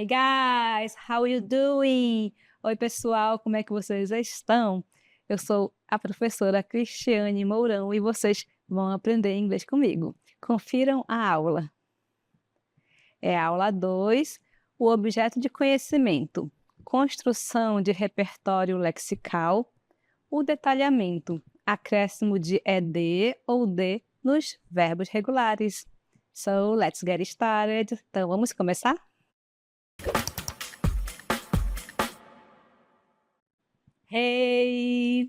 Hi guys, how you doing? Oi pessoal, como é que vocês estão? Eu sou a professora Cristiane Mourão e vocês vão aprender inglês comigo. Confiram a aula. É a aula 2, o objeto de conhecimento, construção de repertório lexical, o detalhamento, acréscimo de ed ou de nos verbos regulares. So, let's get started. Então, vamos começar? Hey!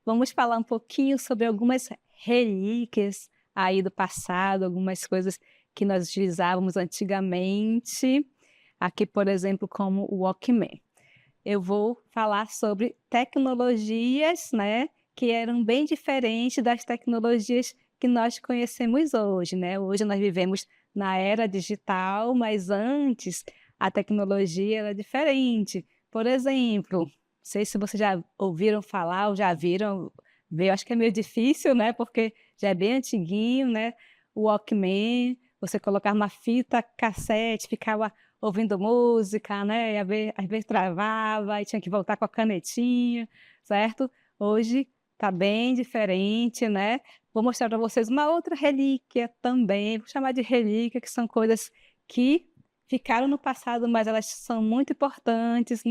Vamos falar um pouquinho sobre algumas relíquias aí do passado, algumas coisas que nós utilizávamos antigamente. Aqui, por exemplo, como o Walkman. Eu vou falar sobre tecnologias, né, que eram bem diferentes das tecnologias que nós conhecemos hoje, né? Hoje nós vivemos na era digital, mas antes a tecnologia era diferente. Por exemplo, não sei se vocês já ouviram falar ou já viram, eu acho que é meio difícil, né? Porque já é bem antiguinho, né? O Walkman, você colocava uma fita cassete, ficava ouvindo música, né? E às vezes travava e tinha que voltar com a canetinha, certo? Hoje está bem diferente, né? Vou mostrar para vocês uma outra relíquia também, vou chamar de relíquia, que são coisas que ficaram no passado, mas elas são muito importantes,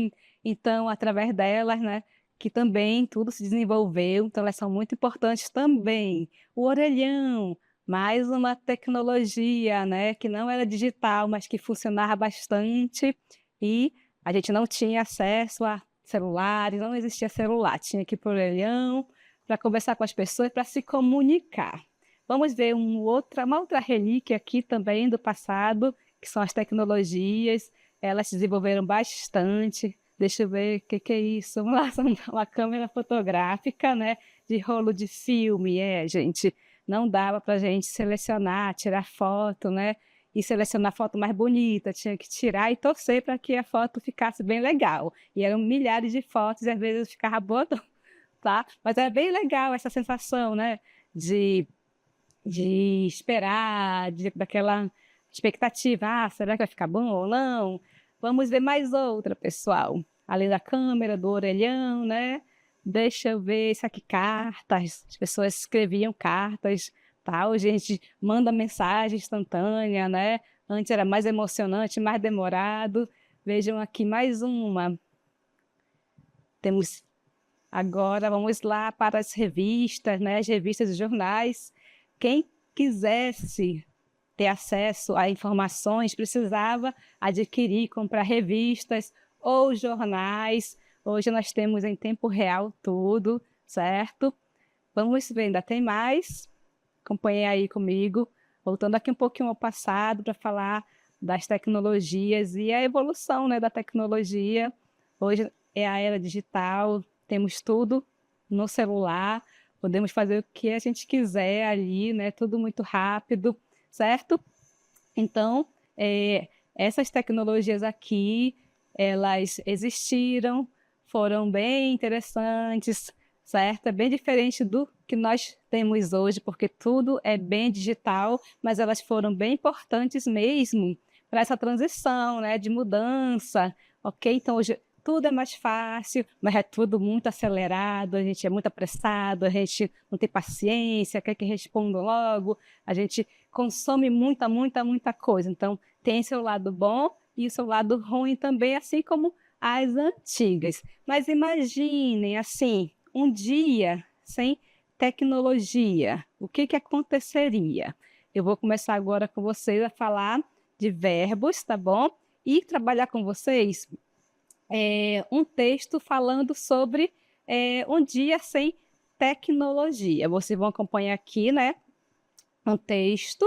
então, através delas, né, que também tudo se desenvolveu, então elas são muito importantes também. O orelhão, mais uma tecnologia, né, que não era digital, mas que funcionava bastante e a gente não tinha acesso a celulares, não existia celular, tinha que ir para o orelhão para conversar com as pessoas, para se comunicar. Vamos ver uma outra relíquia aqui também do passado, que são as tecnologias, elas se desenvolveram bastante. Deixa eu ver o que é isso. Vamos lá, uma câmera fotográfica, né, de rolo de filme, gente. Não dava para a gente selecionar, tirar foto, né? E selecionar a foto mais bonita, tinha que tirar e torcer para que a foto ficasse bem legal. E eram milhares de fotos e às vezes eu ficava boa, tá? Mas é bem legal essa sensação, né? De, de esperar, daquela expectativa. Ah, será que vai ficar bom ou não? Vamos ver mais outra, pessoal. Além da câmera, do orelhão, né? Deixa eu ver, isso aqui, cartas. As pessoas escreviam cartas, tal. A gente manda mensagem instantânea, né? Antes era mais emocionante, mais demorado. Vejam aqui mais uma. Temos agora, vamos lá para as revistas, né? As revistas e jornais. Quem quisesse ter acesso a informações precisava adquirir, comprar revistas ou jornais. Hoje nós temos em tempo real tudo, certo? Vamos ver, ainda tem mais? Acompanhe aí comigo. Voltando aqui um pouquinho ao passado para falar das tecnologias e a evolução, né, da tecnologia. Hoje é a era digital, temos tudo no celular, podemos fazer o que a gente quiser ali, né, tudo muito rápido, certo? Então, essas tecnologias aqui, elas existiram, foram bem interessantes, certo? É bem diferente do que nós temos hoje, porque tudo é bem digital, mas elas foram bem importantes mesmo para essa transição, né, de mudança, ok? Então, hoje tudo é mais fácil, mas é tudo muito acelerado, a gente é muito apressado, a gente não tem paciência, quer que responda logo, a gente consome muita coisa. Então, tem seu lado bom e o seu lado ruim também, assim como as antigas. Mas imaginem, assim, um dia sem tecnologia, o que aconteceria? Eu vou começar agora com vocês a falar de verbos, tá bom? E trabalhar com vocês um texto falando sobre um dia sem tecnologia. Vocês vão acompanhar aqui, né? Um texto,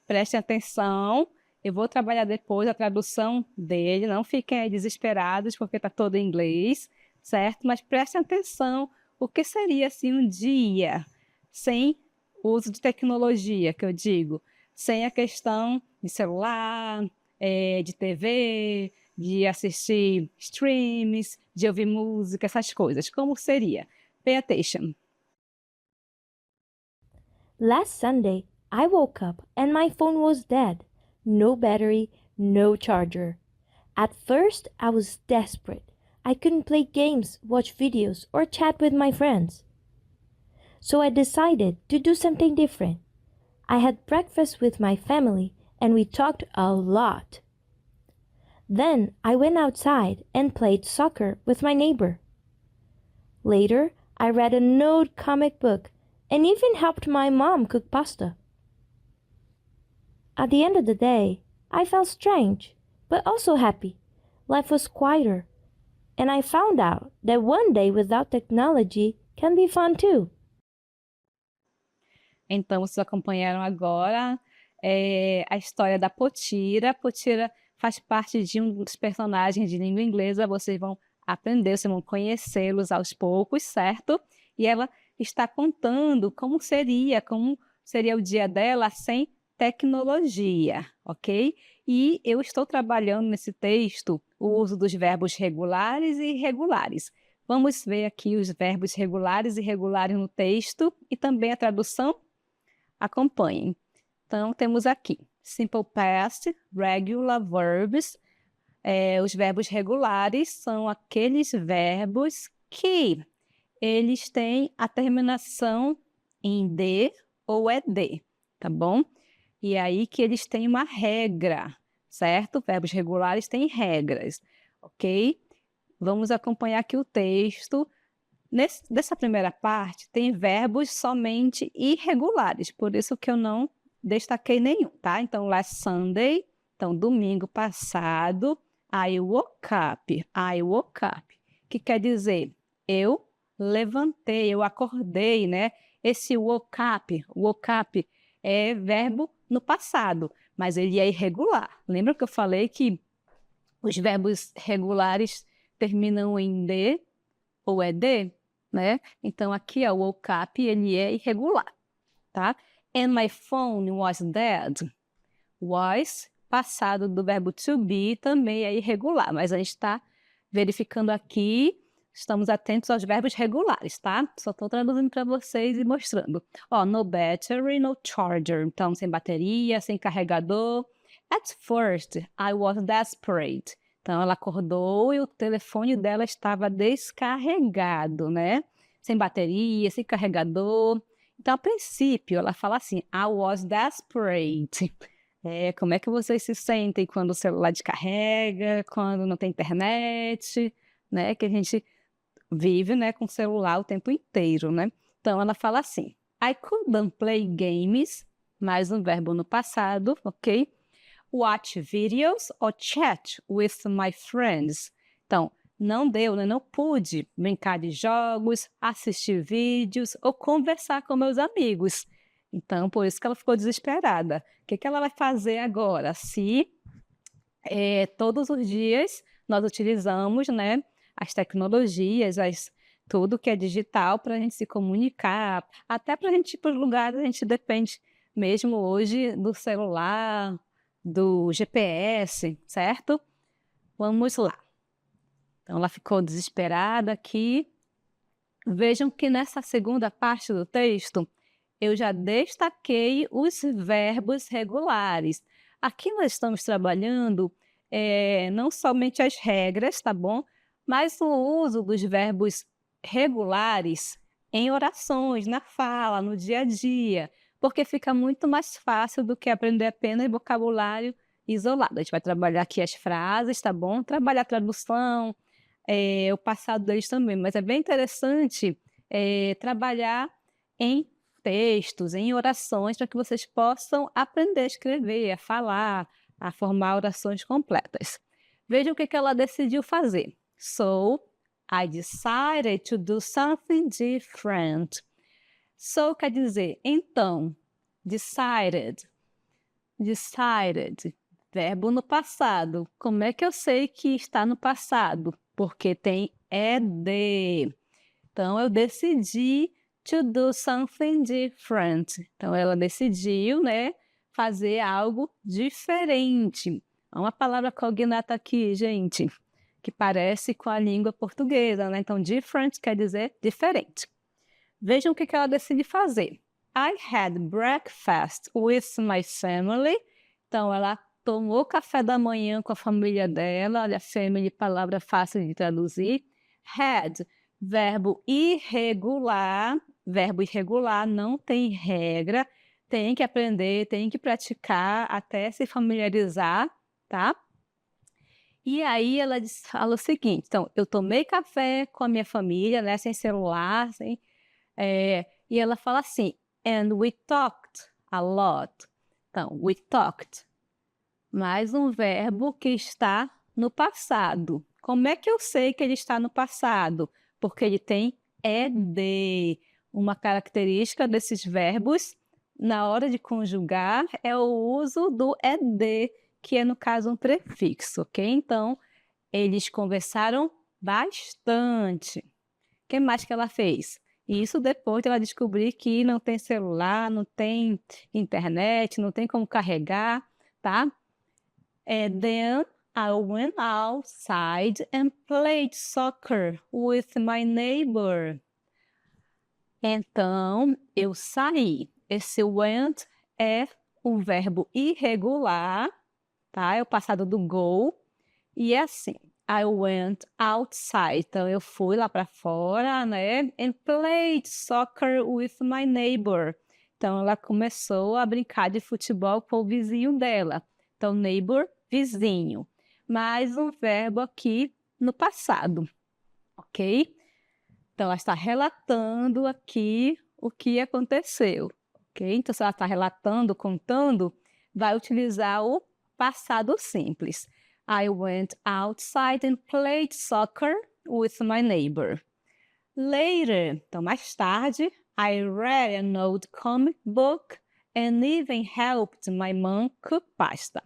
prestem atenção. Eu vou trabalhar depois a tradução dele, não fiquem aí desesperados, porque está todo em inglês, certo? Mas prestem atenção, o que seria assim um dia sem uso de tecnologia, que eu digo, sem a questão de celular, de TV, de assistir streams, de ouvir música, essas coisas. Como seria? Pay attention. Last Sunday, I woke up and my phone was dead. No battery, no charger. At first, I was desperate. I couldn't play games, watch videos, or chat with my friends. So I decided to do something different. I had breakfast with my family and we talked a lot. Then I went outside and played soccer with my neighbor. Later, I read an old comic book and even helped my mom cook pasta. At the end of the day, I felt strange, but also happy. Life was quieter, and I found out that one day without technology can be fun too. Então, vocês acompanharam agora a história da Potira. Potira faz parte de um dos personagens de língua inglesa. Vocês vão aprender, vocês vão conhecê-los aos poucos, certo? E ela está contando como seria o dia dela sem tecnologia, ok? E eu estou trabalhando nesse texto o uso dos verbos regulares e irregulares. Vamos ver aqui os verbos regulares e irregulares no texto e também a tradução. Acompanhem. Então, temos aqui simple past, regular verbs. Os verbos regulares são aqueles verbos que eles têm a terminação em D ou ED, tá bom? E aí que eles têm uma regra, certo? Verbos regulares têm regras, ok? Vamos acompanhar aqui o texto. Dessa primeira parte, tem verbos somente irregulares, por isso que eu não destaquei nenhum, tá? Então, last Sunday, então, domingo passado, I woke up, que quer dizer, eu levantei, eu acordei, né? Esse woke up é verbo no passado, mas ele é irregular. Lembra que eu falei que os verbos regulares terminam em D ou ED? Né? Então, aqui, o woke up, ele é irregular, tá? And my phone was dead. Was, passado do verbo to be, também é irregular, mas a gente está verificando aqui, estamos atentos aos verbos regulares, tá? Só estou traduzindo para vocês e mostrando. No battery, no charger. Então, sem bateria, sem carregador. At first, I was desperate. Então, ela acordou e o telefone dela estava descarregado, né? Sem bateria, sem carregador. Então, a princípio, ela fala assim, I was desperate. Como é que vocês se sentem quando o celular descarrega, quando não tem internet, né? Que a gente vive, né, com o celular o tempo inteiro, né? Então, ela fala assim, I couldn't play games, mais um verbo no passado, ok? Watch videos or chat with my friends. Então, não deu, né? Não pude brincar de jogos, assistir vídeos ou conversar com meus amigos. Então, por isso que ela ficou desesperada. O que ela vai fazer agora? Se todos os dias nós utilizamos, né, as tecnologias, tudo que é digital para a gente se comunicar, até para a gente ir para os lugares, a gente depende mesmo hoje do celular, do GPS, certo? Vamos lá. Então, ela ficou desesperada aqui. Vejam que nessa segunda parte do texto, eu já destaquei os verbos regulares. Aqui nós estamos trabalhando não somente as regras, tá bom? Mas o uso dos verbos regulares em orações, na fala, no dia a dia, porque fica muito mais fácil do que aprender apenas vocabulário isolado. A gente vai trabalhar aqui as frases, tá bom? Trabalhar a tradução, o passado deles também, mas é bem interessante trabalhar em textos, em orações, para que vocês possam aprender a escrever, a falar, a formar orações completas. Vejam o que ela decidiu fazer. So, I decided to do something different. So quer dizer, então, decided, verbo no passado. Como é que eu sei que está no passado? Porque tem ED. Então, eu decidi to do something different. Então, ela decidiu, né, fazer algo diferente. É uma palavra cognata aqui, gente, que parece com a língua portuguesa, né? Então, different quer dizer diferente. Vejam o que ela decide fazer. I had breakfast with my family. Então, ela tomou café da manhã com a família dela. Olha, family, palavra fácil de traduzir. Had, verbo irregular. Verbo irregular não tem regra. Tem que aprender, tem que praticar até se familiarizar, tá? E aí ela fala o seguinte, então, eu tomei café com a minha família, né, sem celular, e ela fala assim, and we talked a lot. Então, we talked, mais um verbo que está no passado. Como é que eu sei que ele está no passado? Porque ele tem ed. Uma característica desses verbos, na hora de conjugar, é o uso do ed, que é, no caso, um prefixo, ok? Então, eles conversaram bastante. O que mais que ela fez? Isso depois de ela descobrir que não tem celular, não tem internet, não tem como carregar, tá? Then I went outside and played soccer with my neighbor. Então, eu saí. Esse went é um verbo irregular, tá? É o passado do go. E é assim, I went outside. Então, eu fui lá para fora, né? And played soccer with my neighbor. Então, ela começou a brincar de futebol com o vizinho dela. Então, neighbor, vizinho. Mais um verbo aqui no passado, ok? Então, ela está relatando aqui o que aconteceu, ok? Então, se ela está relatando, contando, vai utilizar o passado simples. I went outside and played soccer with my neighbor. Later, então mais tarde, I read an old comic book and even helped my mom cook pasta.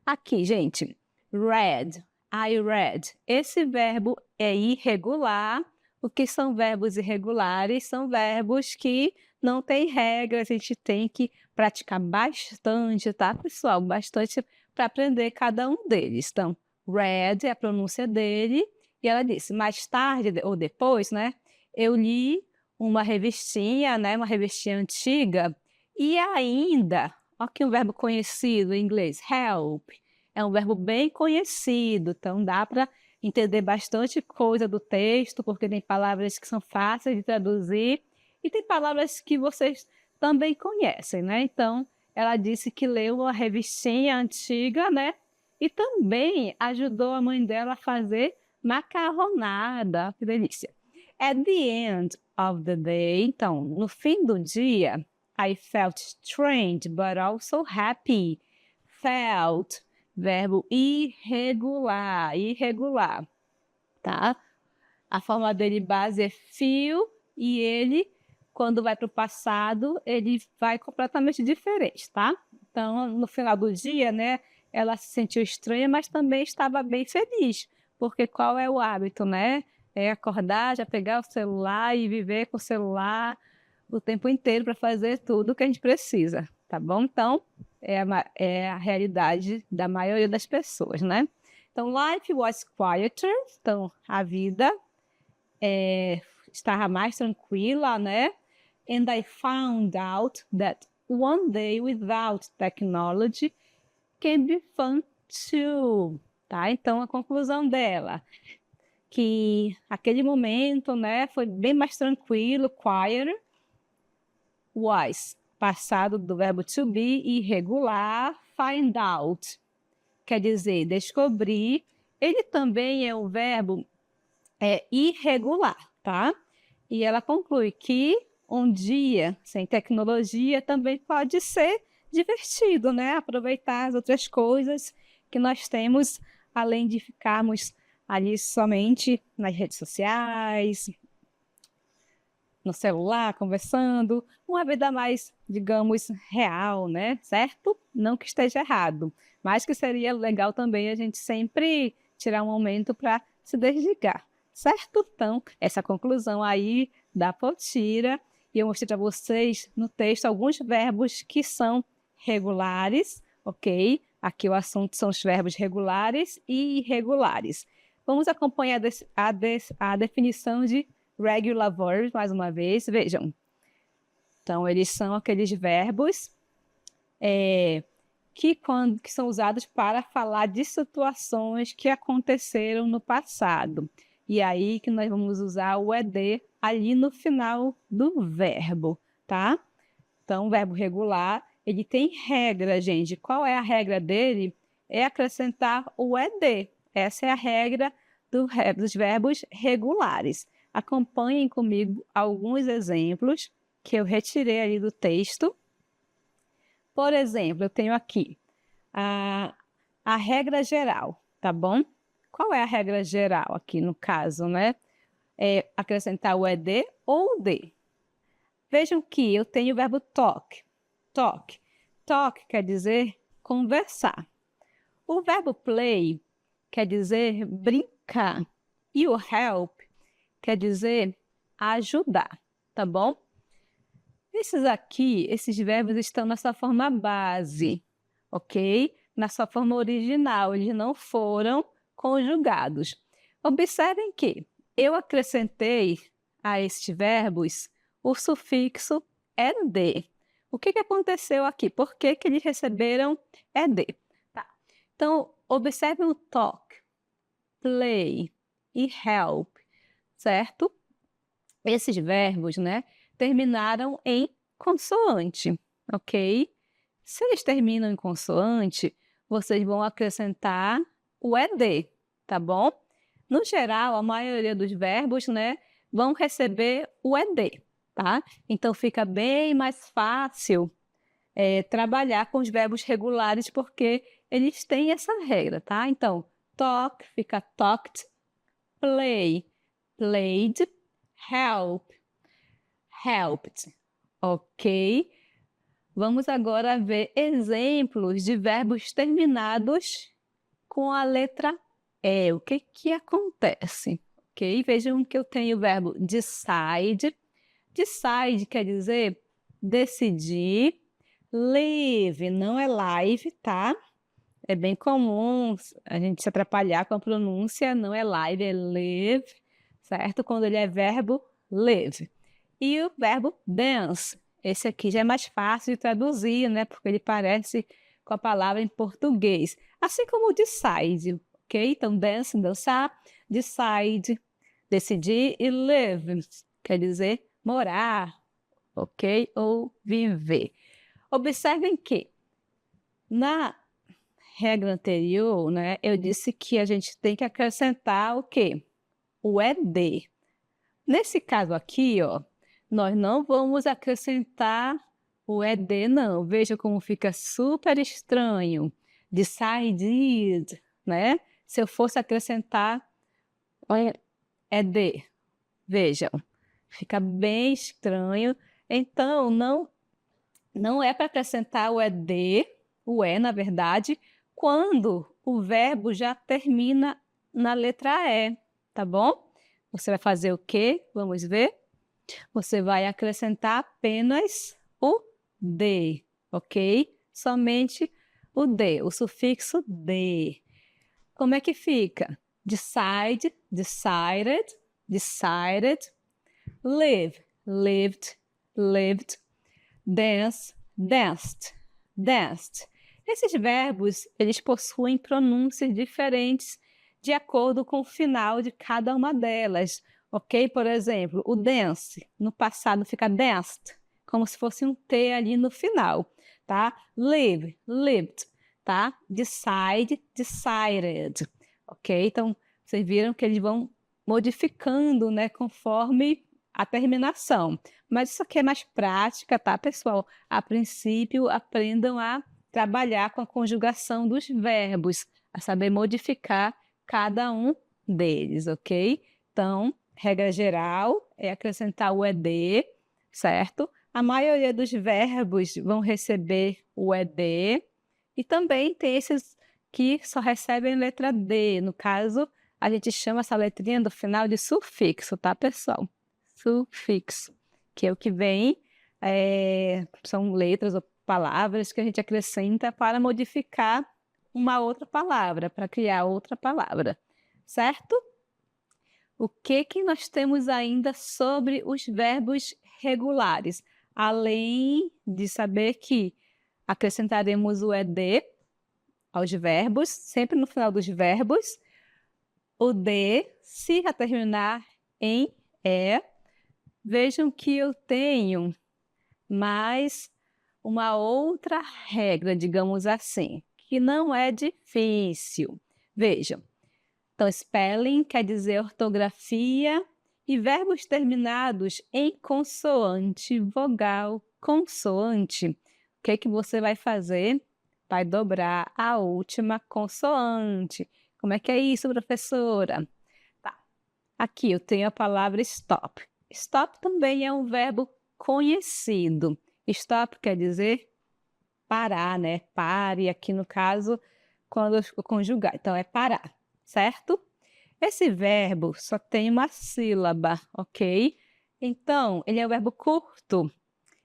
Aqui, gente, read, I read. Esse verbo é irregular. O que são verbos irregulares? São verbos que não têm regras, a gente tem que praticar bastante, tá, pessoal? Bastante para aprender cada um deles. Então, read é a pronúncia dele, e ela disse, mais tarde, ou depois, né, eu li uma revistinha, né, uma revistinha antiga, e ainda, ó, aqui um verbo conhecido em inglês, help, é um verbo bem conhecido, então dá para entender bastante coisa do texto, porque tem palavras que são fáceis de traduzir, e tem palavras que vocês também conhecem, né? Então, ela disse que leu uma revistinha antiga, né? E também ajudou a mãe dela a fazer macarronada. Que delícia! At the end of the day, então, no fim do dia, I felt strange, but also happy. Felt, verbo irregular, irregular, tá? A forma dele base é feel, e ele, quando vai para o passado, ele vai completamente diferente, tá? Então, no final do dia, né, ela se sentiu estranha, mas também estava bem feliz, porque qual é o hábito, né? É acordar, já pegar o celular e viver com o celular o tempo inteiro para fazer tudo o que a gente precisa, tá bom? Então, é a realidade da maioria das pessoas, né? Então, life was quieter, então a vida estava mais tranquila, né? And I found out that one day without technology can be fun too, tá? Então, a conclusão dela, que aquele momento, né, foi bem mais tranquilo, quieter, was, passado do verbo to be, irregular, find out, quer dizer, descobrir. Ele também é o verbo irregular, tá? E ela conclui que um dia sem tecnologia também pode ser divertido, né? Aproveitar as outras coisas que nós temos, além de ficarmos ali somente nas redes sociais, no celular, conversando, uma vida mais, digamos, real, né? Certo? Não que esteja errado, mas que seria legal também a gente sempre tirar um momento para se desligar, certo? Então, essa conclusão aí da Potira, e eu mostrei para vocês no texto alguns verbos que são regulares, ok? Aqui o assunto são os verbos regulares e irregulares. Vamos acompanhar a definição de regular verbs, mais uma vez, vejam. Então, eles são aqueles verbos que são usados para falar de situações que aconteceram no passado. E aí que nós vamos usar o ED ali no final do verbo, tá? Então, o verbo regular, ele tem regra, gente. Qual é a regra dele? É acrescentar o ED. Essa é a regra dos verbos regulares. Acompanhem comigo alguns exemplos que eu retirei ali do texto. Por exemplo, eu tenho aqui a regra geral, tá bom? Qual é a regra geral aqui no caso, né? É acrescentar o ED ou o D. Vejam que eu tenho o verbo talk. Talk. Talk quer dizer conversar. O verbo play quer dizer brincar. E o help quer dizer ajudar, tá bom? Esses verbos estão na sua forma base, ok? Na sua forma original, eles não foram conjugados. Observem que eu acrescentei a estes verbos o sufixo ed. O que aconteceu aqui? Por que eles receberam ed? Tá. Então, observem o talk, play e help, certo? Esses verbos, né, terminaram em consoante, ok? Se eles terminam em consoante, vocês vão acrescentar o ed, tá bom? No geral, a maioria dos verbos, né, vão receber o ed, tá? Então fica bem mais fácil trabalhar com os verbos regulares porque eles têm essa regra, tá? Então, talk fica talked, play, played, help, helped, ok? Vamos agora ver exemplos de verbos terminados com a letra E. O que acontece? Ok? Vejam que eu tenho o verbo decide. Decide quer dizer decidir. Live não é live, tá? É bem comum a gente se atrapalhar com a pronúncia, não é live, é live, certo? Quando ele é verbo, live. E o verbo dance, esse aqui já é mais fácil de traduzir, né? Porque ele parece com a palavra em português. Assim como o decide, ok? Então, dance, dançar, decide, decidir, e live, quer dizer morar, ok? Ou viver. Observem que na regra anterior, né, eu disse que a gente tem que acrescentar o quê? O ED. Nesse caso aqui, ó, nós não vamos acrescentar o ED, não. Veja como fica super estranho. Decided, né? Se eu fosse acrescentar ED, vejam, fica bem estranho. Então, não é para acrescentar o ED, o E, na verdade, quando o verbo já termina na letra E, tá bom? Você vai fazer o quê? Vamos ver? Você vai acrescentar apenas o D, ok? Somente o D, o sufixo D. Como é que fica? Decide, decided, decided. Live, lived, lived. Dance, danced, danced. Esses verbos, eles possuem pronúncias diferentes de acordo com o final de cada uma delas, ok? Por exemplo, o dance, no passado fica danced, como se fosse um T ali no final, tá? Live, lived, tá? Decide, decided, ok? Então, vocês viram que eles vão modificando, né, conforme a terminação. Mas isso aqui é mais prática, tá, pessoal? A princípio, aprendam a trabalhar com a conjugação dos verbos, a saber modificar cada um deles, ok? Então, regra geral é acrescentar o ED, certo? A maioria dos verbos vão receber o ED e também tem esses que só recebem letra D. No caso, a gente chama essa letrinha do final de sufixo, tá, pessoal? Sufixo, que é o que vem, são letras ou palavras que a gente acrescenta para modificar uma outra palavra, para criar outra palavra, certo? O que nós temos ainda sobre os verbos regulares? Além de saber que acrescentaremos o ED aos verbos, sempre no final dos verbos. O D, se já terminar em E, vejam que eu tenho mais uma outra regra, digamos assim, que não é difícil. Vejam, então spelling quer dizer ortografia e verbos terminados em consoante, vogal, consoante. O que que você vai fazer? Vai dobrar a última consoante. Como é que é isso, professora? Tá. Aqui eu tenho a palavra stop. Stop também é um verbo conhecido. Stop quer dizer parar, né? Pare, aqui no caso, quando eu conjugar. Então, é parar, certo? Esse verbo só tem uma sílaba, ok? Então, ele é um verbo curto.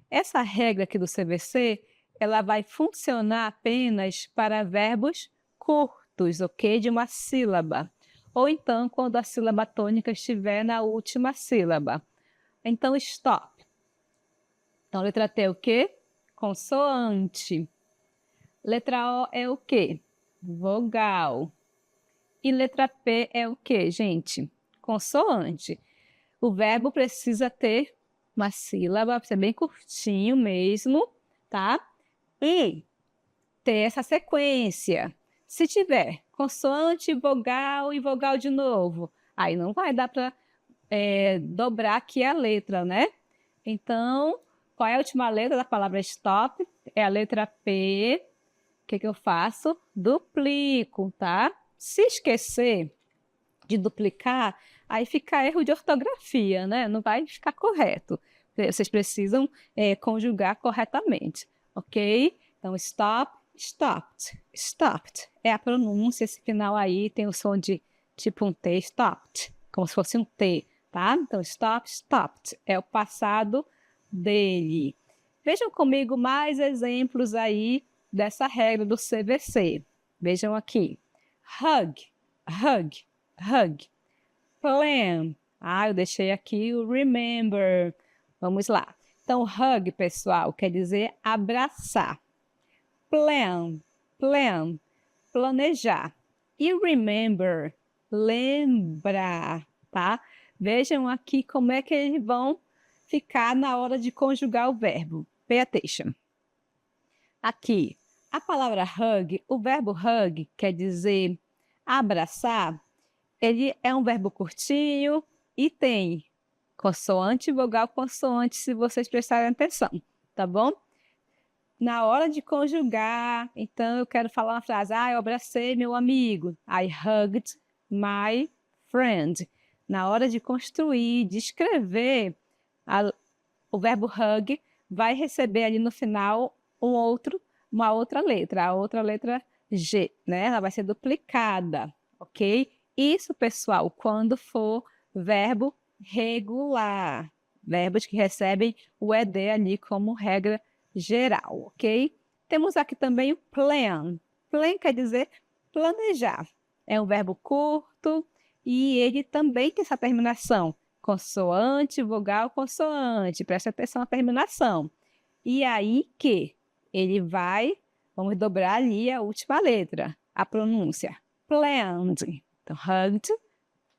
Essa regra aqui do CVC, ela vai funcionar apenas para verbos curtos, ok? De uma sílaba. Ou então, quando a sílaba tônica estiver na última sílaba. Então, stop. Então, letra T é o quê? Consoante. Letra O é o quê? Vogal. E letra P é o quê, gente? Consoante. O verbo precisa ter uma sílaba, ser bem curtinho mesmo, tá? E ter essa sequência. Se tiver consoante, vogal e vogal de novo, aí não vai dar para dobrar aqui a letra, né? Então, qual é a última letra da palavra stop? É a letra P. O que que eu faço? Duplico, tá? Se esquecer de duplicar, aí fica erro de ortografia, né? Não vai ficar correto. Vocês precisam conjugar corretamente, ok? Então, stop, stopped, stopped. É a pronúncia, esse final aí tem o som de tipo um T, stopped, como se fosse um T, tá? Então, stop, stopped. É o passado dele. Vejam comigo mais exemplos aí dessa regra do CVC. Vejam aqui. Hug, hug, hug. Plan. Eu deixei aqui o remember. Vamos lá. Então, hug, pessoal, quer dizer abraçar. Plan, plan, planejar. E remember, lembrar, tá? Vejam aqui como é que eles vão ficar na hora de conjugar o verbo. Pay attention. Aqui, a palavra hug, o verbo hug quer dizer abraçar. Ele é um verbo curtinho e tem consoante, vogal, consoante, se vocês prestarem atenção, tá bom? Na hora de conjugar, então eu quero falar uma frase. Eu abracei meu amigo. I hugged my friend. Na hora de construir, de escrever, o verbo hug vai receber ali no final uma outra letra, a outra letra G, né? Ela vai ser duplicada, ok? Isso, pessoal, quando for verbo regular. Verbos que recebem o ED ali como regra geral, ok? Temos aqui também o plan. Plan quer dizer planejar. É um verbo curto e ele também tem essa terminação. Consoante, vogal, consoante. Preste atenção na terminação. E aí que ele vai, vamos dobrar ali a última letra, a pronúncia. Planned. Então, hugged,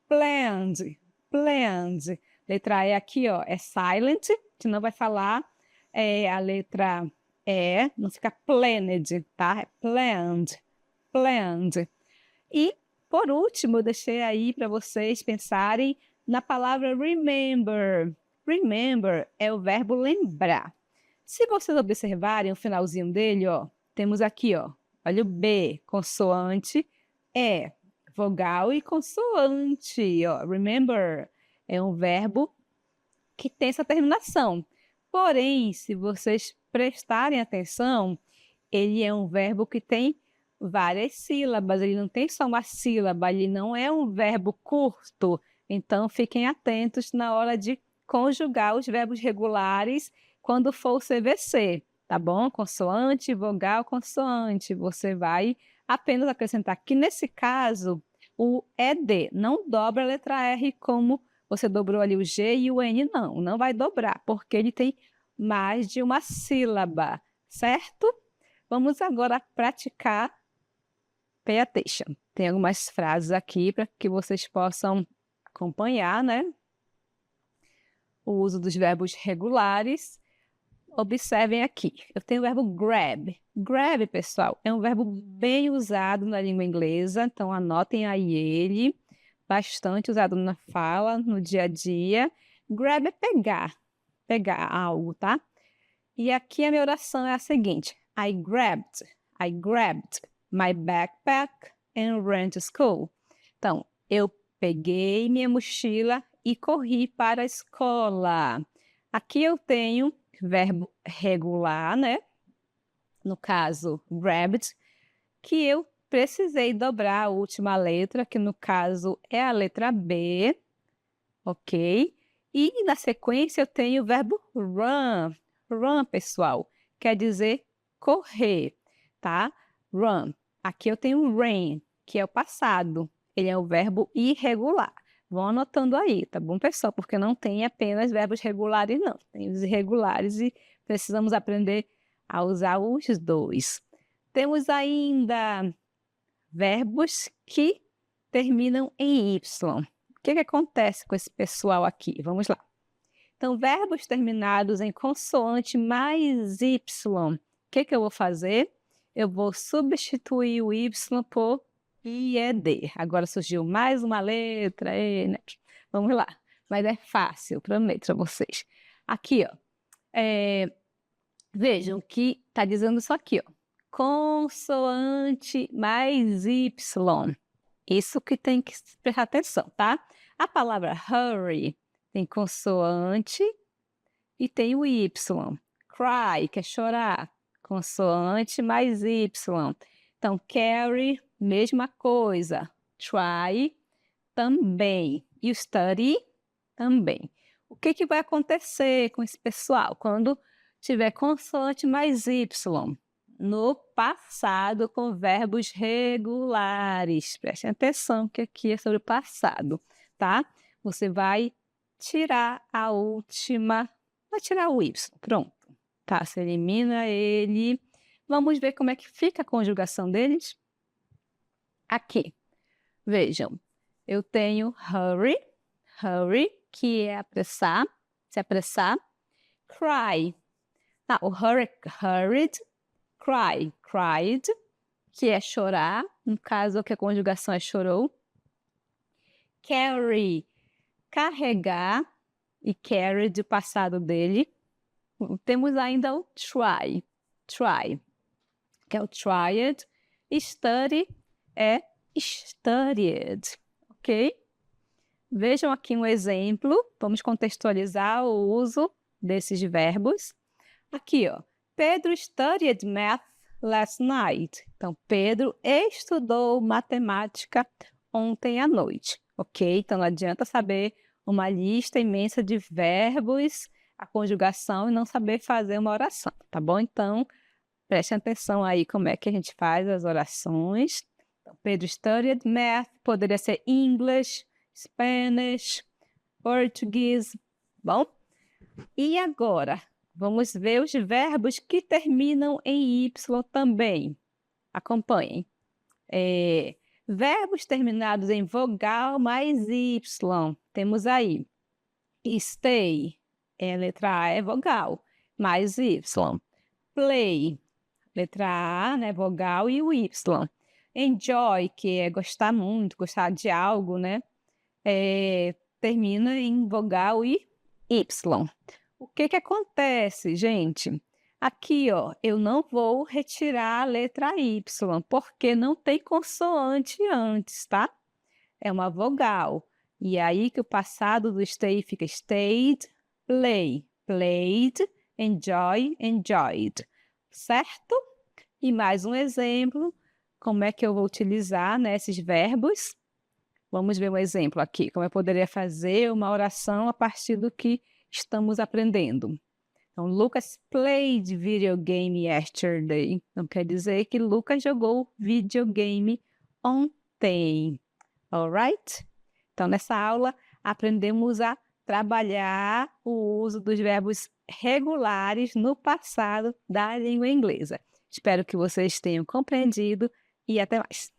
planned, planned. Letra E aqui, ó, é silent, que não vai falar a letra E, não fica planned, tá? É planned, planned. E, por último, eu deixei aí para vocês pensarem na palavra remember. Remember é o verbo lembrar. Se vocês observarem o finalzinho dele, ó, temos aqui, ó, olha o B, consoante, E, vogal e consoante, ó. Remember é um verbo que tem essa terminação. Porém, se vocês prestarem atenção, ele é um verbo que tem várias sílabas, ele não tem só uma sílaba, ele não é um verbo curto. Então, fiquem atentos na hora de conjugar os verbos regulares quando for o CVC, tá bom? Consoante, vogal, consoante. Você vai apenas acrescentar que, nesse caso, o ED não dobra a letra R como você dobrou ali o G e o N, não vai dobrar, porque ele tem mais de uma sílaba, certo? Vamos agora praticar pay attention. Tem algumas frases aqui para que vocês possam acompanhar, né? O uso dos verbos regulares. Observem aqui, eu tenho o verbo grab. Grab, pessoal, é um verbo bem usado na língua inglesa, então anotem aí ele, bastante usado na fala, no dia a dia. Grab é pegar algo, tá? E aqui a minha oração é a seguinte: I grabbed my backpack and ran to school. Então, eu peguei minha mochila e corri para a escola. Aqui eu tenho verbo regular, né? No caso, grabbed, que eu precisei dobrar a última letra, que no caso é a letra B, ok? E na sequência eu tenho o verbo run. Run, pessoal, quer dizer correr, tá? Run. Aqui eu tenho ran, que é o passado. Ele é o verbo irregular. Vão anotando aí, tá bom, pessoal? Porque não tem apenas verbos regulares, não. Tem os irregulares e precisamos aprender a usar os dois. Temos ainda verbos que terminam em Y. O que acontece com esse pessoal aqui? Vamos lá. Então, verbos terminados em consoante mais Y. O que eu vou fazer? Eu vou substituir o Y por IED. Agora surgiu mais uma letra. Né? Vamos lá. Mas é fácil, prometo para vocês. Aqui, ó. Vejam que está dizendo isso aqui, ó. Consoante mais Y. Isso que tem que prestar atenção, tá? A palavra hurry tem consoante e tem o Y. Cry, que é chorar. Consoante mais Y. Então, carry, mesma coisa. Try, também. E o study, também. O que vai acontecer com esse pessoal quando tiver consoante mais Y? No passado, com verbos regulares. Prestem atenção que aqui é sobre o passado, tá? Você vai tirar a última, vai tirar o Y, pronto. Tá, você elimina ele. Vamos ver como é que fica a conjugação deles? Aqui, vejam, eu tenho hurry, que é apressar, se apressar. Cry, tá, o hurried, cried, que é chorar, no caso que a conjugação é chorou. Carry, carregar, e carried, o passado dele. Temos ainda o try, que é o tried. Study é studied, ok? Vejam aqui um exemplo, vamos contextualizar o uso desses verbos. Aqui, ó, Pedro studied math last night. Então, Pedro estudou matemática ontem à noite, ok? Então, não adianta saber uma lista imensa de verbos, a conjugação e não saber fazer uma oração, tá bom? Então, preste atenção aí como é que a gente faz as orações. Então, Pedro studied math, poderia ser English, Spanish, Português, bom? E agora, vamos ver os verbos que terminam em Y também. Acompanhem. Verbos terminados em vogal mais Y. Temos aí stay, letra A é vogal, mais Y. Play, letra A, né, vogal, e o Y. Enjoy, que é gostar muito, gostar de algo, né? Termina em vogal e Y. O que acontece, gente? Aqui, ó, eu não vou retirar a letra Y, porque não tem consoante antes, tá? É uma vogal. E aí que o passado do stay fica stayed, play, played, enjoy, enjoyed. Certo? E mais um exemplo, como é que eu vou utilizar, né, esses verbos? Vamos ver um exemplo aqui, como eu poderia fazer uma oração a partir do que estamos aprendendo. Então, Lucas played video game yesterday. Então, quer dizer que Lucas jogou videogame ontem. Alright? Então, nessa aula, aprendemos a trabalhar o uso dos verbos regulares no passado da língua inglesa. Espero que vocês tenham compreendido e até mais.